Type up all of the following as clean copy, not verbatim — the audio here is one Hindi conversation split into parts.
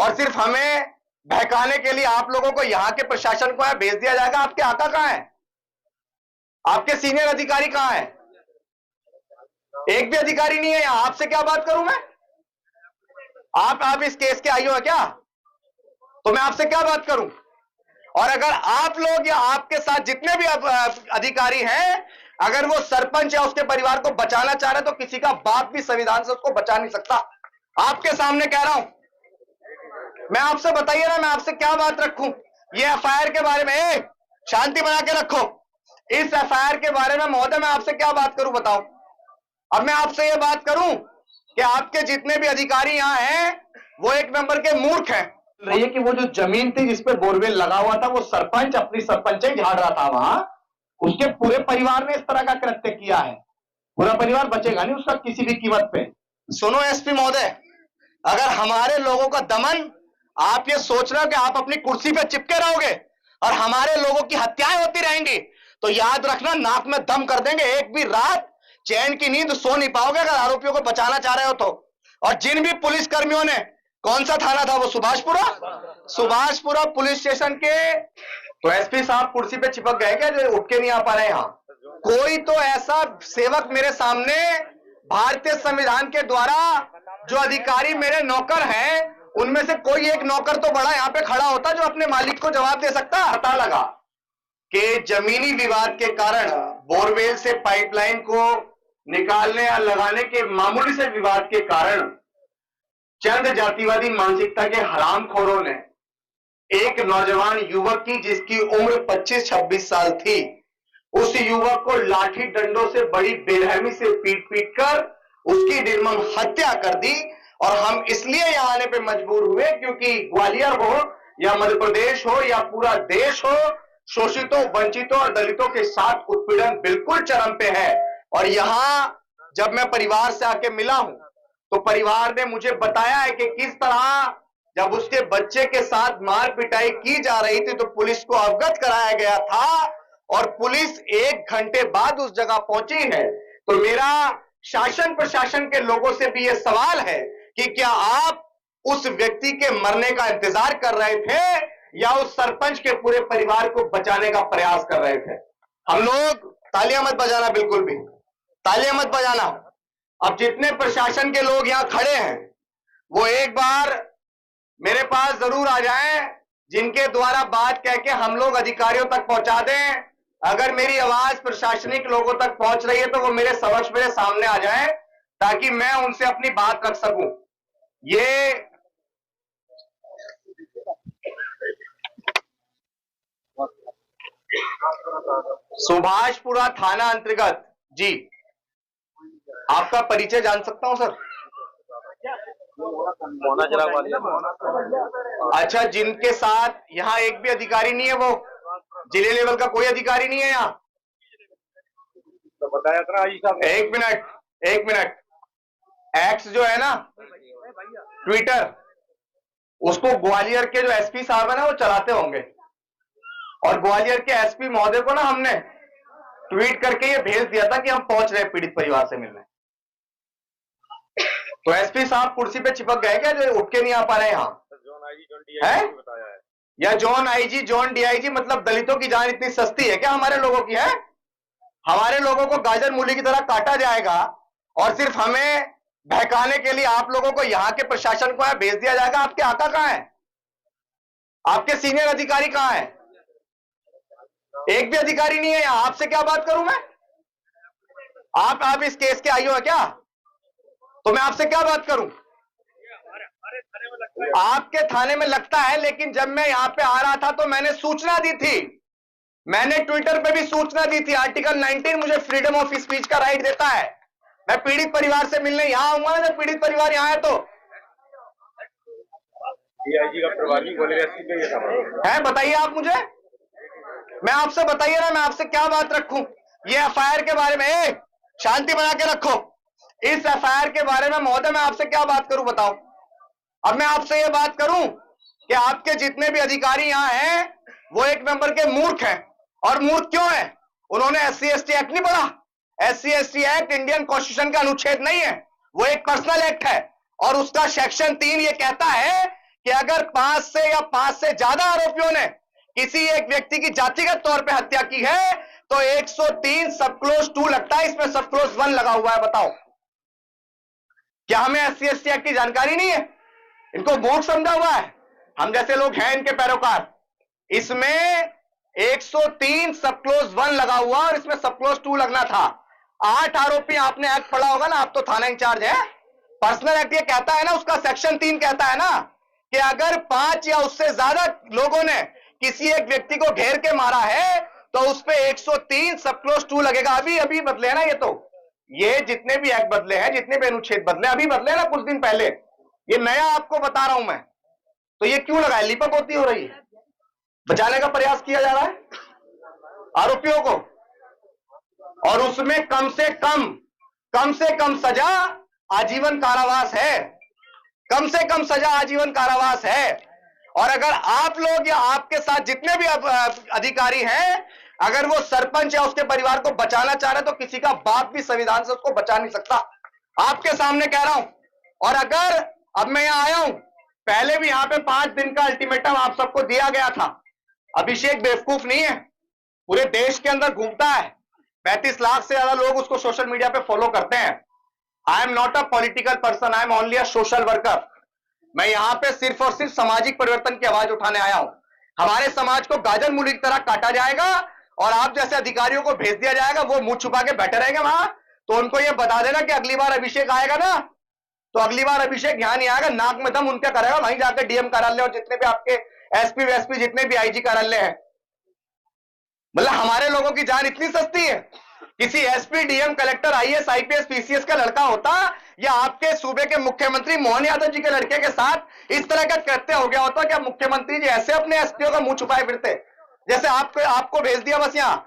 और सिर्फ हमें बहकाने के लिए आप लोगों को यहां के प्रशासन को यहां भेज दिया जाएगा। आपके आका कहां है? आपके सीनियर अधिकारी कहां है? एक भी अधिकारी नहीं है यहां। आपसे क्या बात करूं मैं? आप इस केस के आई हो क्या? तो मैं आपसे क्या बात करूं? और अगर आप लोग या आपके साथ जितने भी अधिकारी हैं, अगर वो सरपंच या उसके परिवार को बचाना चाह रहे तो किसी का बाप भी संविधान से उसको बचा नहीं सकता। आपके सामने कह रहा हूं मैं। आपसे बताइए ना, मैं आपसे क्या बात रखूं? ये एफआईआर के बारे में शांति बना के रखो। इस एफआईआर के बारे में महोदय मैं आपसे क्या बात करूं बताओ? अब मैं आपसे ये बात करूं कि आपके जितने भी अधिकारी यहां हैं वो एक नंबर के मूर्ख हैं। रही कि वो जो जमीन थी जिस पे बोरवेल लगा हुआ था, वो सरपंच अपनी सरपंच ही झाड़ रहा था वहां, उसके पूरे परिवार ने इस तरह का कृत्य किया है। पूरा परिवार बचेगा नहीं उसका किसी भी कीमत पे। सुनो एसपी महोदय, अगर हमारे लोगों का दमन आप ये सोच रहे हो कि आप अपनी कुर्सी पे चिपके रहोगे और हमारे लोगों की हत्याएं होती रहेंगी, तो याद रखना नाक में दम कर देंगे। एक भी रात चैन की नींद सो नहीं पाओगे अगर आरोपियों को बचाना चाह रहे हो तो। और जिन भी पुलिस कर्मियों ने, कौन सा थाना था वो? सुभाषपुरा पुलिस स्टेशन के, तो एसपी साहब कुर्सी पे चिपक गए क्या जो उठ के नहीं आ पा रहे? यहां कोई तो ऐसा सेवक मेरे सामने भारतीय संविधान के द्वारा जो अधिकारी मेरे नौकर हैं, उनमें से कोई एक नौकर तो बड़ा यहां पे खड़ा होता जो अपने मालिक को जवाब दे सकता। पता लगा कि जमीनी विवाद के कारण बोरवेल से पाइपलाइन को निकालने या लगाने के मामूली से विवाद के कारण चंद जातिवादी मानसिकता के हरामखोरों ने एक नौजवान युवक की, जिसकी उम्र 25-26 साल थी, उस युवक को लाठी डंडों से बड़ी बेरहमी से पीट पीट कर उसकी निर्मम हत्या कर दी। और हम इसलिए यहां आने पे मजबूर हुए क्योंकि ग्वालियर हो या मध्य प्रदेश हो या पूरा देश हो, शोषितों, वंचितों और दलितों के साथ उत्पीड़न बिल्कुल चरम पे है। और यहां जब मैं परिवार से आके मिला हूं तो परिवार ने मुझे बताया है कि किस तरह जब उसके बच्चे के साथ मार पिटाई की जा रही थी तो पुलिस को अवगत कराया गया था और पुलिस 1 घंटे बाद उस जगह पहुंची है। तो मेरा शासन प्रशासन के लोगों से भी यह सवाल है कि क्या आप उस व्यक्ति के मरने का इंतजार कर रहे थे या उस सरपंच के पूरे परिवार को बचाने का प्रयास कर रहे थे? हम लोग, तालियां मत बजाना, बिल्कुल भी तालियां मत बजाना। अब जितने प्रशासन के लोग यहां खड़े हैं वो एक बार मेरे पास जरूर आ जाएं, जिनके द्वारा बात कह के हम लोग अधिकारियों तक पहुंचा दें। अगर मेरी आवाज प्रशासनिक लोगों तक पहुंच रही है तो वो मेरे समक्ष, मेरे सामने आ जाएं ताकि मैं उनसे अपनी बात रख सकूं। ये सुभाषपुरा थाना अंतर्गत जी। आपका परिचय जान सकता हूं सर? अच्छा, जिनके साथ यहाँ एक भी अधिकारी नहीं है, वो जिले लेवल का कोई अधिकारी नहीं है यहाँ? तो बताया था। एक मिनट, एक्स जो है ना ट्विटर, उसको ग्वालियर के जो एसपी साहब है ना वो चलाते होंगे। और ग्वालियर के एसपी महोदय को ना हमने ट्वीट करके ये भेज दिया था कि हम पहुंच रहे पीड़ित परिवार से मिलने। तो एसपी साहब कुर्सी पे चिपक गए क्या जो उठ के नहीं आ पा रहे? यहाँ या जॉन आईजी, जॉन डीआईजी, मतलब दलितों की जान इतनी सस्ती है क्या हमारे लोगों की? है हमारे लोगों को गाजर मूली की तरह काटा जाएगा और सिर्फ हमें बहकाने के लिए आप लोगों को यहाँ के प्रशासन को यहां भेज दिया जाएगा। आपके आका कहां है? आपके सीनियर अधिकारी कहां है? एक भी अधिकारी नहीं है यहां। आपसे क्या बात करूं मैं? आप इस केस के आई हो क्या? तो मैं आपसे क्या बात करूं? आपके थाने में लगता है, लेकिन जब मैं यहां पे आ रहा था तो मैंने सूचना दी थी, मैंने ट्विटर पे भी सूचना दी थी। आर्टिकल 19 मुझे फ्रीडम ऑफ स्पीच का राइट देता है। मैं पीड़ित परिवार से मिलने यहां आऊंगा ना, जब पीड़ित परिवार यहां है तो डीआईजी का प्रभारी है। बताइए आप मुझे, मैं आपसे बताइए ना, मैं आपसे क्या बात रखूं? ये एफआईआर के बारे में शांति बना के रखो। इस एफआईआर के बारे में महोदय मैं आपसे क्या बात करूं बताओ? अब मैं आपसे ये बात करूं कि आपके जितने भी अधिकारी यहां हैं वो एक नंबर के मूर्ख हैं। और मूर्ख क्यों है? उन्होंने SC/ST एक्ट नहीं पढ़ा। SC/ST एक्ट इंडियन कॉन्स्टिट्यूशन का अनुच्छेद नहीं है, वो एक पर्सनल एक्ट है और उसका सेक्शन 3 ये कहता है कि अगर 5 से या 5 से ज्यादा आरोपियों ने किसी एक व्यक्ति की जातिगत तौर पे हत्या की है तो 103 सब क्लोज 2 लगता है, इसमें सब क्लोज 1 लगा हुआ है। बताओ, क्या हमें SC/ST एक्ट की जानकारी नहीं है? इनको मूर्ख समझा हुआ है, हम जैसे लोग हैं इनके पैरोकार। इसमें 103 सब क्लोज 1 लगा हुआ और इसमें सब क्लोज 2 लगना था। 8 आरोपी, आपने एक्ट पढ़ा होगा ना, आप तो थाना इंचार्ज है। पर्सनल एक्ट ये कहता है ना, उसका सेक्शन 3 कहता है ना कि अगर 5 या उससे ज्यादा लोगों ने किसी एक व्यक्ति को घेर के मारा है तो उस पे 103 सब क्लोज 2 लगेगा। अभी अभी बदले हैं ना ये जितने भी एक्ट बदले हैं, जितने भी अनुच्छेद बदले, अभी बदले हैं ना कुछ दिन पहले। ये नया आपको बता रहा हूं मैं। तो ये क्यों लगा है? लीपापोती हो रही है, बचाने का प्रयास किया जा रहा है आरोपियों को, और उसमें कम से कम सजा आजीवन कारावास है, कम से कम सजा आजीवन कारावास है। और अगर आप लोग या आपके साथ जितने भी अधिकारी हैं, अगर वो सरपंच या उसके परिवार को बचाना चाह रहे तो किसी का बाप भी संविधान से उसको बचा नहीं सकता, आपके सामने कह रहा हूं। और अगर अब मैं यहां आया हूं, पहले भी यहां पे 5 दिन का अल्टीमेटम आप सबको दिया गया था। अभिषेक बेवकूफ नहीं है, पूरे देश के अंदर घूमता है, 35 लाख से ज्यादा लोग उसको सोशल मीडिया पे फॉलो करते हैं। I am not a political person, I am only a social worker. मैं यहां पे सिर्फ और सिर्फ सामाजिक परिवर्तन की आवाज उठाने आया हूं। हमारे समाज को गाजर मूली की तरह काटा जाएगा और आप जैसे अधिकारियों को भेज दिया जाएगा, वो मुंह छुपा के बैठे रहेंगे वहां। तो उनको ये बता देना कि अगली बार अभिषेक आएगा ना, तो अगली बार अभिषेक यहां नहीं आएगा, नाक में दम उनका करेगा, वहीं जाकर डीएम कार्यालय और जितने भी आपके एसपी वेसपी जितने भी आईजी कार्यालय हैं। मतलब हमारे लोगों की जान इतनी सस्ती है? किसी SP DM collector IAS IPS PCS का लड़का होता या आपके सूबे के मुख्यमंत्री मोहन यादव जी के लड़के के साथ इस तरह का कृत्य हो गया होता, क्या मुख्यमंत्री जी ऐसे अपने एसपीओ का मुंह छुपाए फिरते जैसे आपको भेज दिया बस यहां?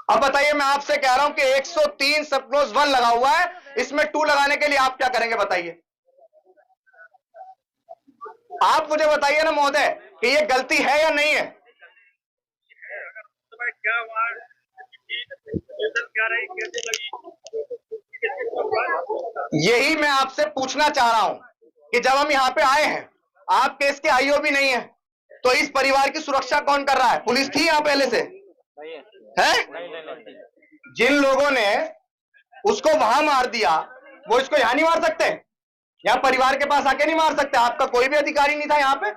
अब बताइए, मैं आपसे कह रहा हूं कि 103 सब क्लोज 1 लगा हुआ है, इसमें 2 लगाने के लिए आप क्या करेंगे बताइए? आप मुझे बताइए ना महोदय कि ये गलती है या नहीं है? यही मैं आपसे पूछना चाह रहा हूं कि जब हम यहां पे आए हैं, आप केस के आईओ भी नहीं है, तो इस परिवार की सुरक्षा कौन कर रहा है? पुलिस थी यहां पहले से है? जिन लोगों ने उसको वहां मार दिया वो इसको यहां नहीं मार सकते? यहां परिवार के पास आके नहीं मार सकते? आपका कोई भी अधिकारी नहीं था यहां पे?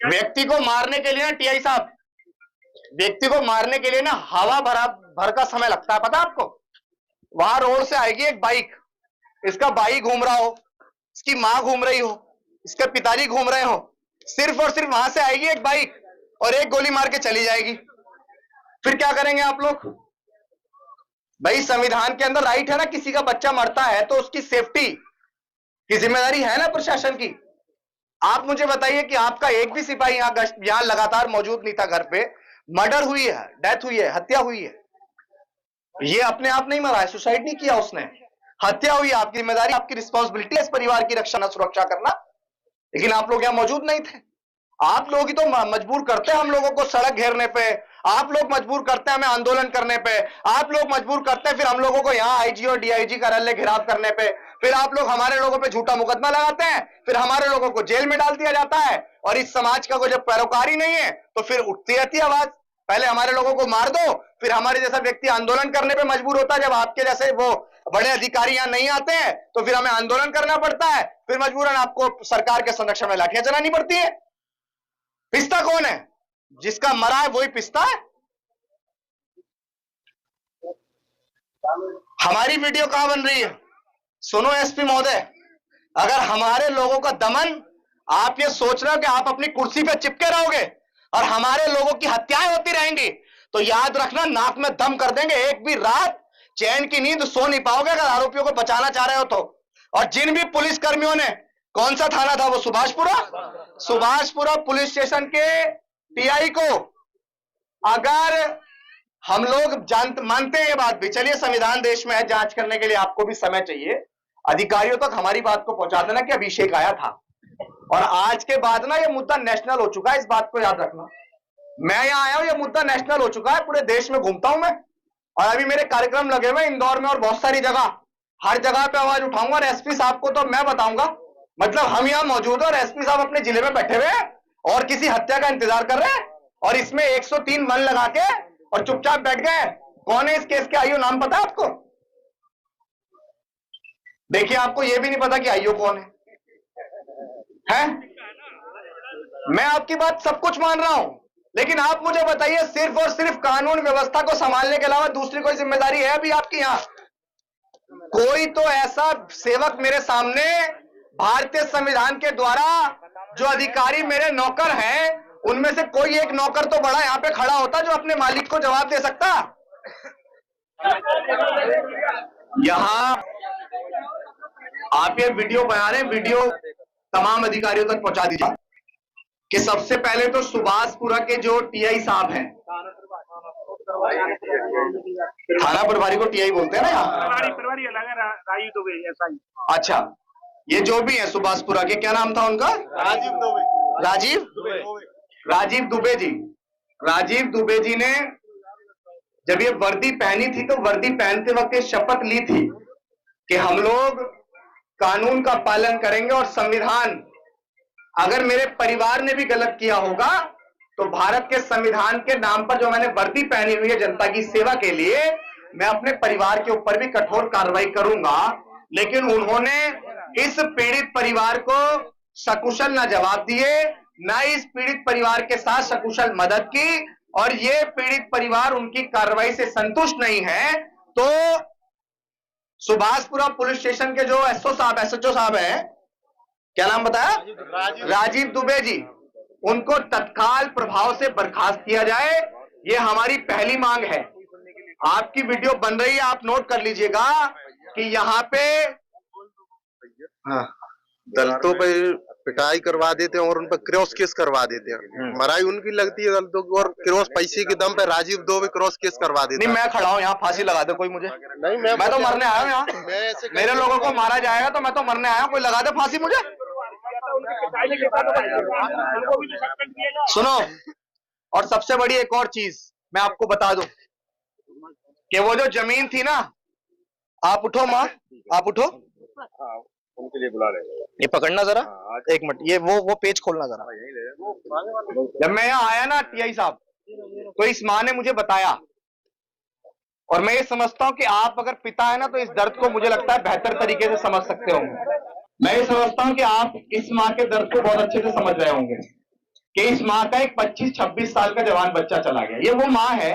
व्यक्ति को मारने के लिए ना टीआई साहब, व्यक्ति को मारने के लिए ना हवा भर का समय लगता है, पता है आपको? वहां रोड से आएगी एक बाइक, इसका भाई घूम रहा हो, इसकी मां घूम रही हो, इसके पिताजी घूम रहे हो, सिर्फ और सिर्फ वहां से आएगी एक बाइक और एक गोली मार के चली जाएगी। फिर क्या करेंगे आप लोग? भाई संविधान के अंदर राइट है ना, किसी का बच्चा मरता है तो उसकी सेफ्टी की जिम्मेदारी है ना प्रशासन की। आप मुझे बताइए कि आपका एक भी सिपाही यहां लगातार मौजूद नहीं था घर पे, मर्डर हुई है, डेथ हुई है, हत्या हुई है, ये अपने आप नहीं मरा है, सुसाइड नहीं किया उसने, हत्या हुई, आपकी जिम्मेदारी, आपकी रिस्पॉन्सिबिलिटी है इस परिवार की रक्षा सुरक्षा करना, लेकिन आप लोग यहां मौजूद नहीं थे। आप लोग ही तो मजबूर करते हैं हम लोगों को सड़क घेरने पे, आप लोग मजबूर करते हैं हमें आंदोलन करने पे, आप लोग मजबूर करते हैं फिर हम लोगों को यहाँ आईजी और डीआईजी कार्यालय घेराव करने पे, फिर आप लोग हमारे लोगों पे झूठा मुकदमा लगाते हैं, फिर हमारे लोगों को जेल में डाल दिया जाता है, और इस समाज का कोई जब पैरोकार ही नहीं है तो फिर उठती रहती है आवाज, पहले हमारे लोगों को मार दो, फिर हमारे जैसा व्यक्ति आंदोलन करने पे मजबूर होता है। जब आपके जैसे वो बड़े अधिकारी यहां नहीं आते हैं तो फिर हमें आंदोलन करना पड़ता है, फिर मजबूरन आपको सरकार के संरक्षण में लाठियां चलानी पड़ती है। पिस्ता कौन है? जिसका मरा है वही पिस्ता है। हमारी वीडियो कहां बन रही है? सुनो एसपी महोदय, अगर हमारे लोगों का दमन, आप ये सोच रहे हो कि आप अपनी कुर्सी पे चिपके रहोगे और हमारे लोगों की हत्याएं होती रहेंगी, तो याद रखना नाक में दम कर देंगे, एक भी रात चैन की नींद सो नहीं पाओगे अगर आरोपियों को बचाना चाह रहे हो तो। और जिन भी पुलिस कर्मियों ने, कौन सा थाना था वो, सुभाषपुरा पुलिस स्टेशन के टीआई को, अगर हम लोग मानते हैं ये बात भी, चलिए संविधान देश में है, जांच करने के लिए आपको भी समय चाहिए, अधिकारियों तक हमारी बात को पहुंचा देना कि अभिषेक आया था, और आज के बाद ना ये मुद्दा नेशनल हो चुका है, इस बात को याद रखना। मैं यहां आया हूं, ये मुद्दा नेशनल हो चुका है, पूरे देश में घूमता हूं मैं, और अभी मेरे कार्यक्रम लगे हुए इंदौर में और बहुत सारी जगह, हर जगह पे आवाज उठाऊंगा और एसपी साहब को तो मैं बताऊंगा, मतलब हम यहाँ मौजूद हैं और एसपी साहब अपने जिले में बैठे हुए हैं और किसी हत्या का इंतजार कर रहे हैं और इसमें 103 मन लगा के और चुपचाप बैठ गए। कौन है इस केस के आईओ, नाम पता है आपको? देखिए, आपको यह भी नहीं पता कि आईओ कौन है? मैं आपकी बात सब कुछ मान रहा हूं, लेकिन आप मुझे बताइए, सिर्फ और सिर्फ कानून व्यवस्था को संभालने के अलावा दूसरी कोई जिम्मेदारी है अभी आपकी यहां? कोई तो ऐसा सेवक मेरे सामने भारतीय संविधान के द्वारा जो अधिकारी मेरे नौकर हैं, उनमें से कोई एक नौकर तो बड़ा यहां पे खड़ा होता जो अपने मालिक को जवाब दे सकता। यहां आप ये वीडियो बना रहे हैं, वीडियो तमाम अधिकारियों तक पहुंचा दीजिए कि सबसे पहले तो सुभाषपुरा के जो टीआई साहब हैं, थाना प्रभारी को टीआई बोलते हैं ना यहाँ, प्रभारी अलग है, राजीव दुबे ऐसा ही। अच्छा, ये जो भी है सुभाषपुरा के, क्या नाम था उनका? राजीव दुबे। राजीव दुबे जी। राजीव दुबे जी ने जब ये वर्दी पहनी थी तो वर्दी पहनते वक्त शपथ ली थी कि हम लोग कानून का पालन करेंगे और संविधान, अगर मेरे परिवार ने भी गलत किया होगा तो भारत के संविधान के नाम पर जो मैंने वर्दी पहनी हुई है जनता की सेवा के लिए, मैं अपने परिवार के ऊपर भी कठोर कार्रवाई करूंगा। लेकिन उन्होंने इस पीड़ित परिवार को सकुशल न जवाब दिए, न इस पीड़ित परिवार के साथ सकुशल मदद की, और ये पीड़ित परिवार उनकी कार्रवाई से संतुष्ट नहीं है। तो सुभाषपुरा पुलिस स्टेशन के जो एसओ साहब, एसएचओ साहब हैं, क्या नाम बताया? राजीव दुबे जी, उनको तत्काल प्रभाव से बर्खास्त किया जाए, ये हमारी पहली मांग है। आपकी वीडियो बन रही है, आप नोट कर लीजिएगा कि यहाँ पे दलितों पर पिटाई करवा देते हैं और उन पर क्रॉस केस करवा देते हैं। मराई उनकी लगती है दलितों की, और क्रॉस पैसे के दम पे राजीव दुबे क्रॉस केस करवा देते हैं। नहीं, मैं खड़ा हूँ यहाँ, फांसी लगा दे कोई मुझे। नहीं, मैं तो मरने आया हूँ यहाँ, मेरे लोगों को मारा जाएगा तो मैं तो मरने आया हूँ, कोई लगा दे फांसी मुझे। सुनो, और सबसे बड़ी एक और चीज मैं आपको बता दूं कि वो जो जमीन थी ना, आप उठो माँ, आप उठो, उनके लिए बुला रहे हैं। ये पकड़ना जरा, एक मिनट, ये वो पेज खोलना जरा। जब मैं यहाँ आया ना टीआई साहब, तो इस माँ ने मुझे बताया, और मैं ये समझता हूँ कि आप अगर पिता है ना तो इस दर्द को मुझे लगता है बेहतर तरीके से समझ सकते होंगे। मैं ये समझता हूँ कि आप इस माँ के दर्द को बहुत अच्छे से समझ रहे होंगे कि इस माँ का एक 25-26 साल का जवान बच्चा चला गया। ये वो माँ है,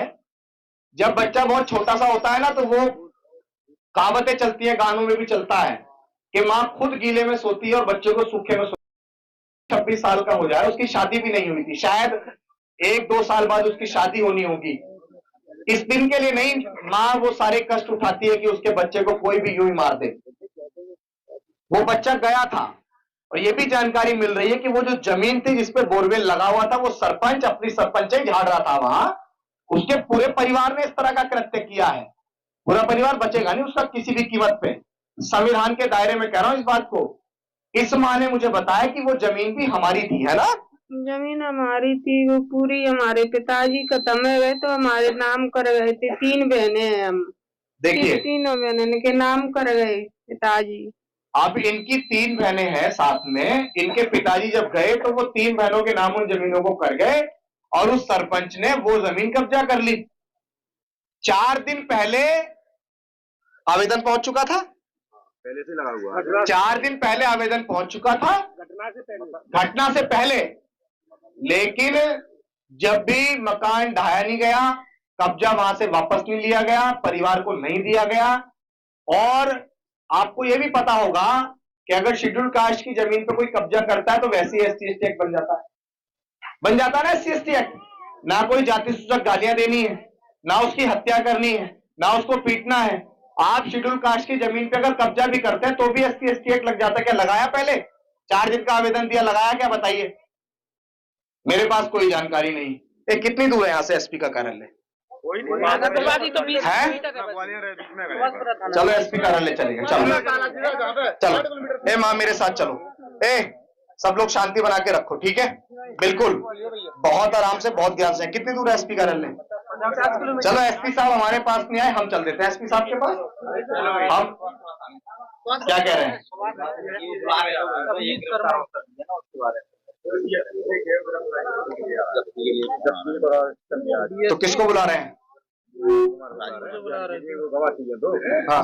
जब बच्चा बहुत छोटा सा होता है ना तो वो कहावतें चलती है, गानों में भी चलता है कि माँ खुद गीले में सोती है और बच्चे को सूखे में सोती है। 26 साल का हो जाए, उसकी शादी भी नहीं हुई थी, शायद 1-2 साल बाद उसकी शादी होनी होगी। इस दिन के लिए नहीं, माँ वो सारे कष्ट उठाती है कि उसके बच्चे को कोई भी यूं ही मार दे। वो बच्चा गया था, और ये भी जानकारी मिल रही है कि वो जो जमीन थी जिसपे बोरवेल लगा हुआ था, वो सरपंच अपनी सरपंचाई झाड़ रहा था वहां, उसके पूरे परिवार ने इस तरह का कृत्य किया है। पूरा परिवार बचेगा नहीं उसका किसी भी कीमत पे। संविधान के दायरे में कह रहा हूं इस बात को। इस माँ ने मुझे बताया कि वो जमीन भी हमारी थी, है ना? जमीन हमारी थी, वो पूरी हमारे पिताजी खत्म हो गए तो हमारे नाम कर गए थे। 3 बहनें हैं हम, देखिए, तीनों बहनों के नाम कर गए पिताजी। अब इनकी 3 बहनें हैं साथ में, इनके पिताजी जब गए तो वो 3 बहनों के नाम उन जमीनों को कर गए और उस सरपंच ने वो जमीन कब्जा कर ली। 4 दिन पहले आवेदन पहुंच चुका था, पहले से लगा हुआ। 4 दिन पहले आवेदन पहुंच चुका था, घटना से पहले। लेकिन जब भी मकान ढाया नहीं गया, कब्जा वहां से वापस नहीं लिया गया, परिवार को नहीं दिया गया। और आपको यह भी पता होगा कि अगर शेड्यूल कास्ट की जमीन पर कोई कब्जा करता है तो वैसे ही SC/ST एक्ट बन जाता है ना। SC/ST एक्ट, ना कोई जाति सूचक गालियां देनी है, ना उसकी हत्या करनी है, ना उसको पीटना है। आप शेड्यूल कास्ट की जमीन पे अगर कब्जा भी करते हैं तो भी SC/ST एक्ट लग जाता है। क्या लगाया? पहले 4 दिन का आवेदन दिया, लगाया क्या? बताइए, मेरे पास कोई जानकारी नहीं। कितनी दूर है यहाँ से SP का कार्यालय? है? चलो SP कार्यालय चलेगा, चलो। माँ मेरे साथ चलो, सब लोग शांति बना के रखो, ठीक है? बिल्कुल, बहुत आराम से, बहुत ध्यान से। कितनी दूर है SP कार्यालय? चलो एसपी साहब हमारे पास नहीं आए, हम चल देते हैं एसपी साहब के पास। हम क्या कह रहे हैं? तो किसको बुला रहे हैं? हाँ